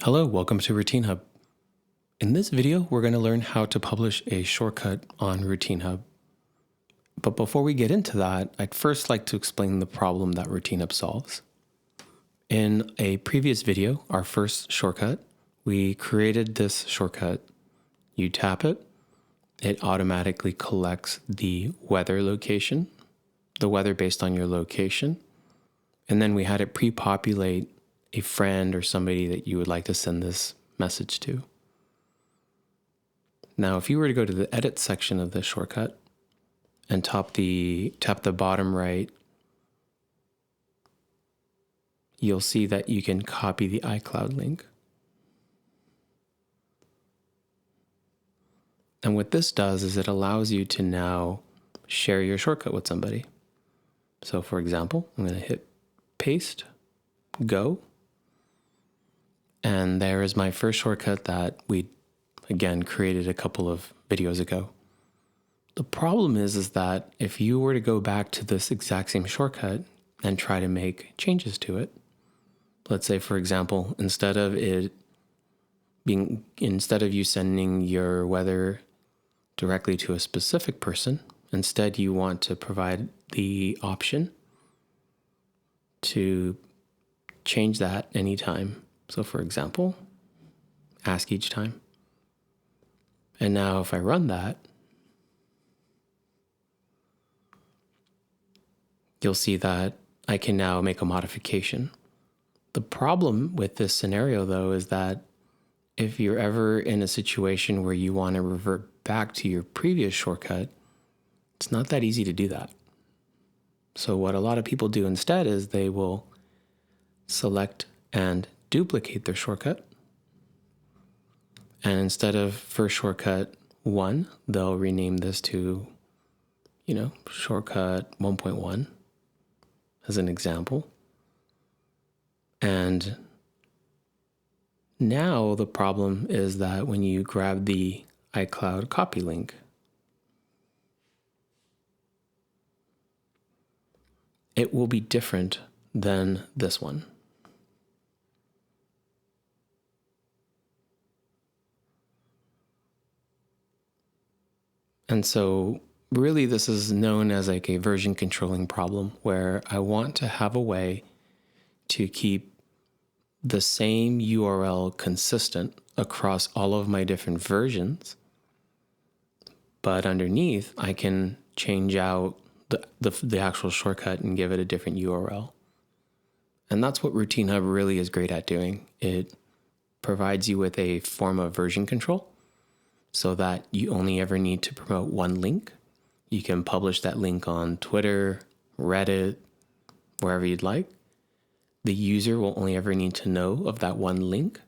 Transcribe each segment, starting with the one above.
Hello, welcome to RoutineHub. In this video, we're going to learn how to publish a shortcut on RoutineHub. But before we get into that, I'd first like to explain the problem that RoutineHub solves. In a previous video, our first shortcut, we created this shortcut. You tap it, it automatically collects the weather location, the weather based on your location, and then we had it pre-populate a friend or somebody that you would like to send this message to. Now, if you were to go to the edit section of this shortcut and tap the bottom right, you'll see that you can copy the iCloud link. And what this does is it allows you to now share your shortcut with somebody. So for example, I'm going to hit paste, go. And there is my first shortcut that we, again, created a couple of videos ago. The problem is that if you were to go back to this exact same shortcut and try to make changes to it, let's say, for example, instead of you sending your weather directly to a specific person, instead you want to provide the option to change that anytime. So for example, ask each time. And now if I run that, you'll see that I can now make a modification. The problem with this scenario, though, is that if you're ever in a situation where you want to revert back to your previous shortcut, it's not that easy to do that. So what a lot of people do instead is they will select and duplicate their shortcut. And instead of first shortcut 1, they'll rename this to, shortcut 1.1 as an example. And now the problem is that when you grab the iCloud copy link, it will be different than this one. And so really this is known as like a version controlling problem, where I want to have a way to keep the same URL consistent across all of my different versions, but underneath I can change out the actual shortcut and give it a different URL. And that's what RoutineHub really is great at doing. It provides you with a form of version control so that you only ever need to promote one link. You can publish that link on Twitter, Reddit, wherever you'd like. The user will only ever need to know of that one link,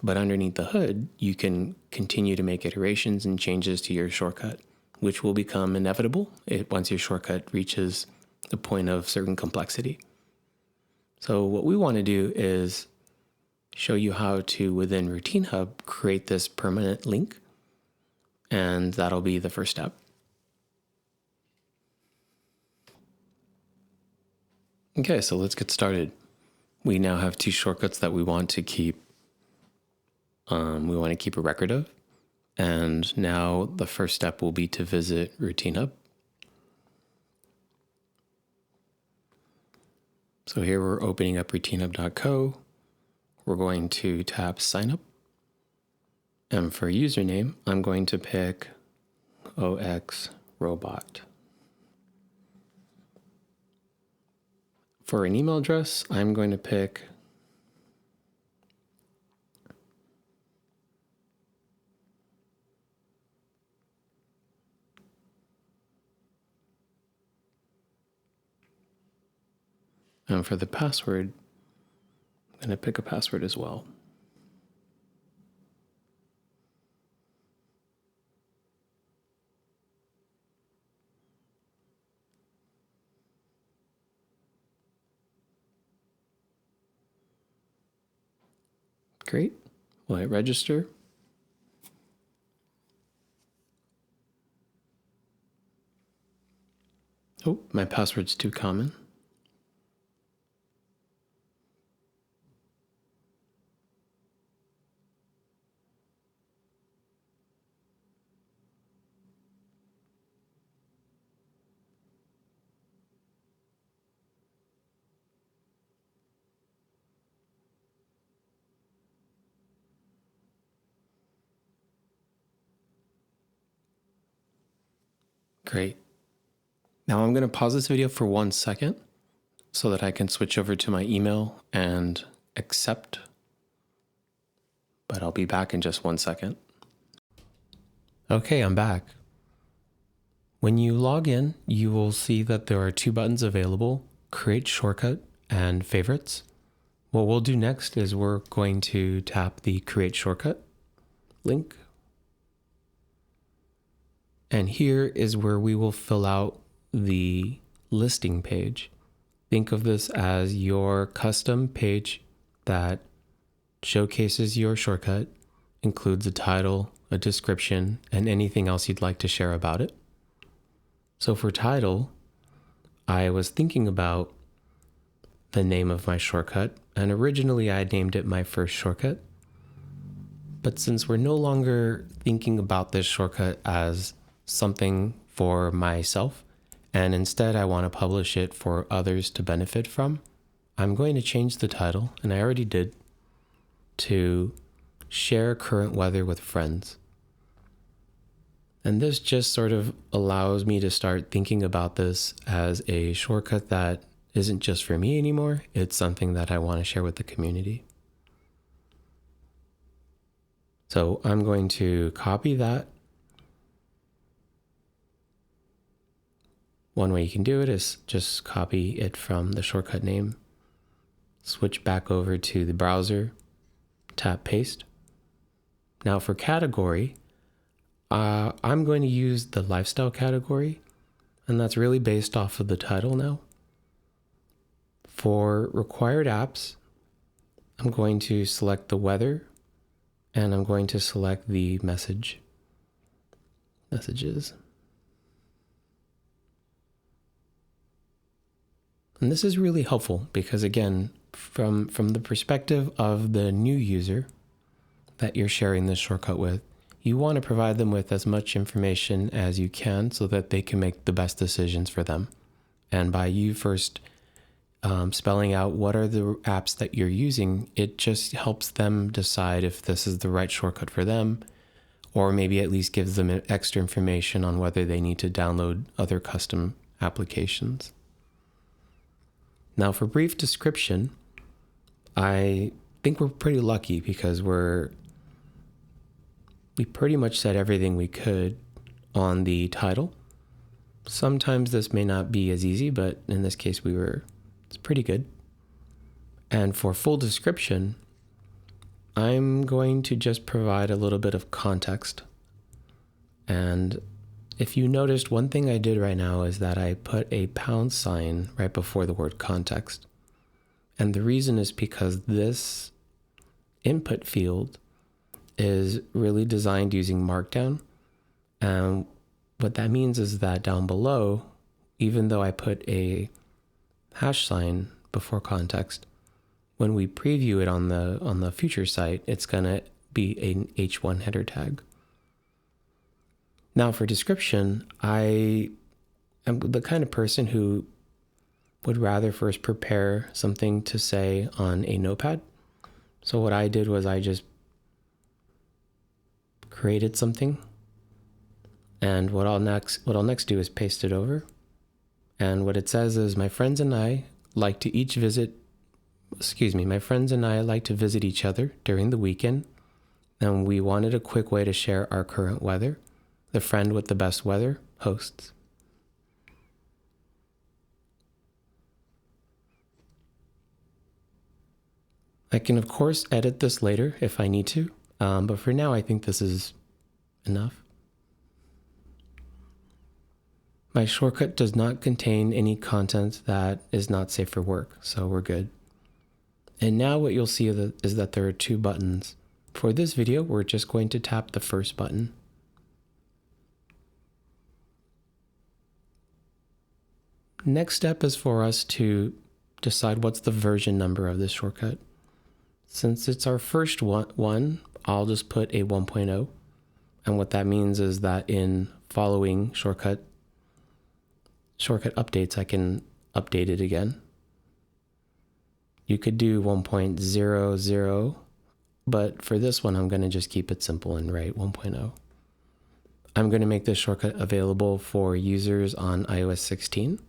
but underneath the hood, you can continue to make iterations and changes to your shortcut, which will become inevitable once your shortcut reaches the point of certain complexity. So what we want to do is show you how to, within RoutineHub, create this permanent link, and that'll be the first step. Okay, so let's get started. We now have 2 shortcuts that we want to keep. We want to keep a record of. And now the first step will be to visit RoutineHub. So here we're opening up routinehub.co. We're going to tap sign up. And for username, I'm going to pick OXRobot. For an email address, I'm going to pick and for the password, I'm going to pick a password as well. Great. Will I register? Oh, my password's too common. Great. Now I'm going to pause this video for 1 second so that I can switch over to my email and accept. But I'll be back in just 1 second. Okay, I'm back. When you log in, you will see that there are 2 buttons available, Create Shortcut and Favorites. What we'll do next is we're going to tap the Create Shortcut link. And here is where we will fill out the listing page. Think of this as your custom page that showcases your shortcut, includes a title, a description, and anything else you'd like to share about it. So for title, I was thinking about the name of my shortcut, and originally I named it my first shortcut. But since we're no longer thinking about this shortcut as something for myself, and instead I want to publish it for others to benefit from, I'm going to change the title, and I already did, to Share Current Weather with Friends. And this just sort of allows me to start thinking about this as a shortcut that isn't just for me anymore. It's something that I want to share with the community. So I'm going to copy that. One way you can do it is just copy it from the shortcut name, switch back over to the browser, tap paste. Now for category, I'm going to use the lifestyle category, and that's really based off of the title now. For required apps, I'm going to select the weather, and I'm going to select the messages. And this is really helpful because, again, from the perspective of the new user that you're sharing this shortcut with, you want to provide them with as much information as you can so that they can make the best decisions for them. And by you first spelling out what are the apps that you're using, it just helps them decide if this is the right shortcut for them, or maybe at least gives them extra information on whether they need to download other custom applications. Now for brief description, I think we're pretty lucky because we pretty much said everything we could on the title. Sometimes this may not be as easy, but in this case it's pretty good. And for full description, I'm going to just provide a little bit of context. And if you noticed, one thing I did right now is that I put a £sign right before the word context. And the reason is because this input field is really designed using Markdown. And what that means is that down below, even though I put a # before context, when we preview it on the future site, it's going to be an H1 header tag. Now for description, I am the kind of person who would rather first prepare something to say on a notepad. So what I did was I just created something, and what I'll next do is paste it over. And what it says is, my friends and I like to visit each other during the weekend, and we wanted a quick way to share our current weather. The friend with the best weather hosts. I can, of course, edit this later if I need to, but for now, I think this is enough. My shortcut does not contain any content that is not safe for work, so we're good. And now what you'll see is that there are 2 buttons. For this video, we're just going to tap the first button. Next step is for us to decide what's the version number of this shortcut. Since it's our first one, I'll just put a 1.0. And what that means is that in following shortcut updates, I can update it again. You could do 1.00, but for this one, I'm going to just keep it simple and write 1.0. I'm going to make this shortcut available for users on iOS 16.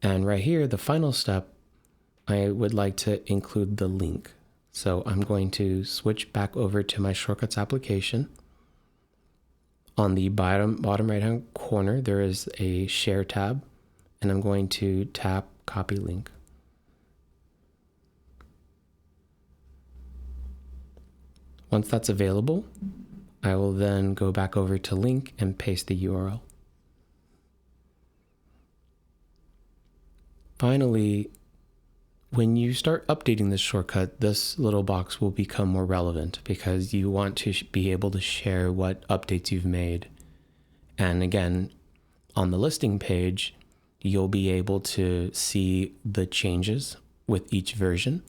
And right here, the final step, I would like to include the link. So I'm going to switch back over to my Shortcuts application. On the bottom right-hand corner, there is a Share tab, and I'm going to tap Copy Link. Once that's available, I will then go back over to Link and paste the URL. Finally, when you start updating this shortcut, this little box will become more relevant because you want to be able to share what updates you've made. And again, on the listing page, you'll be able to see the changes with each version.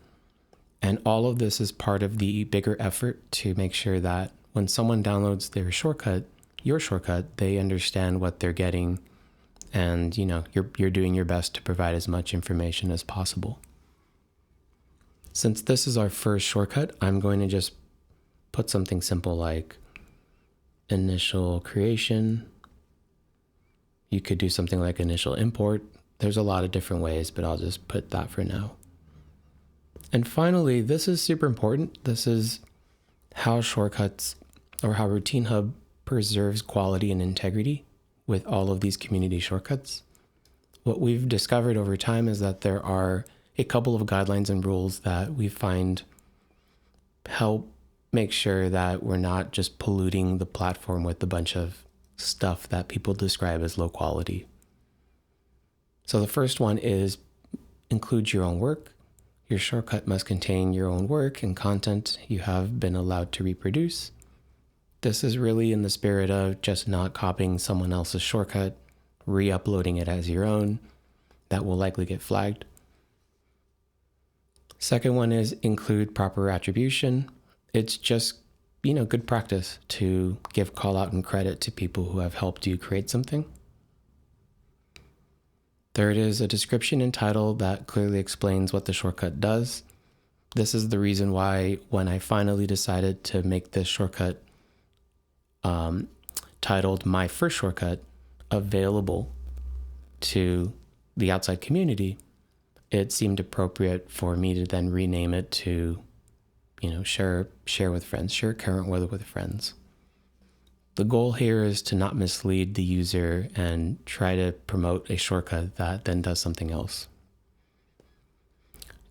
And all of this is part of the bigger effort to make sure that when someone downloads their shortcut, your shortcut, they understand what they're getting. And you're doing your best to provide as much information as possible. Since this is our first shortcut, I'm going to just put something simple like initial creation. You could do something like initial import. There's a lot of different ways, but I'll just put that for now. And finally, this is super important. This is how shortcuts or how RoutineHub preserves quality and integrity with all of these community shortcuts. What we've discovered over time is that there are a couple of guidelines and rules that we find help make sure that we're not just polluting the platform with a bunch of stuff that people describe as low quality. So the first one is include your own work. Your shortcut must contain your own work and content you have been allowed to reproduce. This is really in the spirit of just not copying someone else's shortcut, re-uploading it as your own. That will likely get flagged. Second one is include proper attribution. It's just, good practice to give call out and credit to people who have helped you create something. Third is a description and title that clearly explains what the shortcut does. This is the reason why when I finally decided to make this shortcut titled My First Shortcut available to the outside community, it seemed appropriate for me to then rename it to, share with friends, share current with friends. The goal here is to not mislead the user and try to promote a shortcut that then does something else.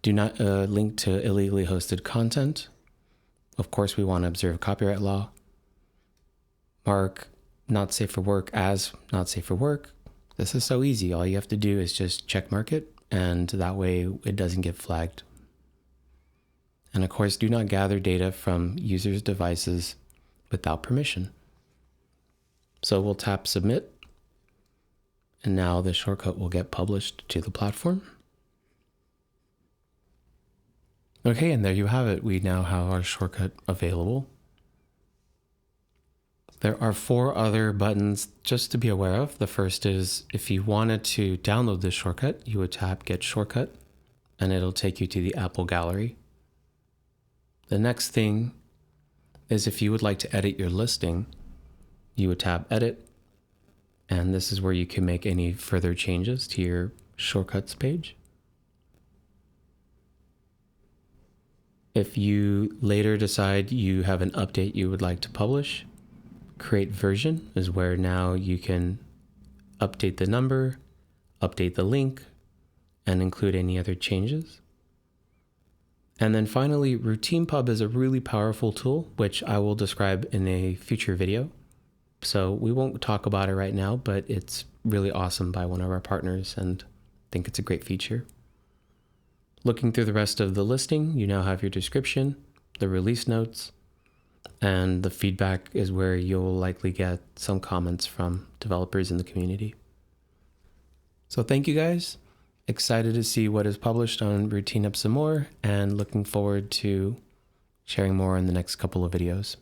Do not link to illegally hosted content. Of course, we want to observe copyright law. Mark not safe for work as not safe for work. This is so easy. All you have to do is just check mark it, and that way it doesn't get flagged. And of course, do not gather data from users' devices without permission. So we'll tap submit, and now the shortcut will get published to the platform. Okay, and there you have it. We now have our shortcut available. There are 4 other buttons just to be aware of. The first is if you wanted to download this shortcut, you would tap Get Shortcut, and it'll take you to the Apple Gallery. The next thing is if you would like to edit your listing, you would tap Edit, and this is where you can make any further changes to your shortcuts page. If you later decide you have an update you would like to publish, create version is where now you can update the number, update the link, and include any other changes. And then finally, RoutineHub is a really powerful tool, which I will describe in a future video. So we won't talk about it right now, but it's really awesome by one of our partners, and I think it's a great feature. Looking through the rest of the listing, you now have your description, the release notes, and the feedback is where you'll likely get some comments from developers in the community. So thank you guys. Excited to see what is published on RoutineHub some more, and looking forward to sharing more in the next couple of videos.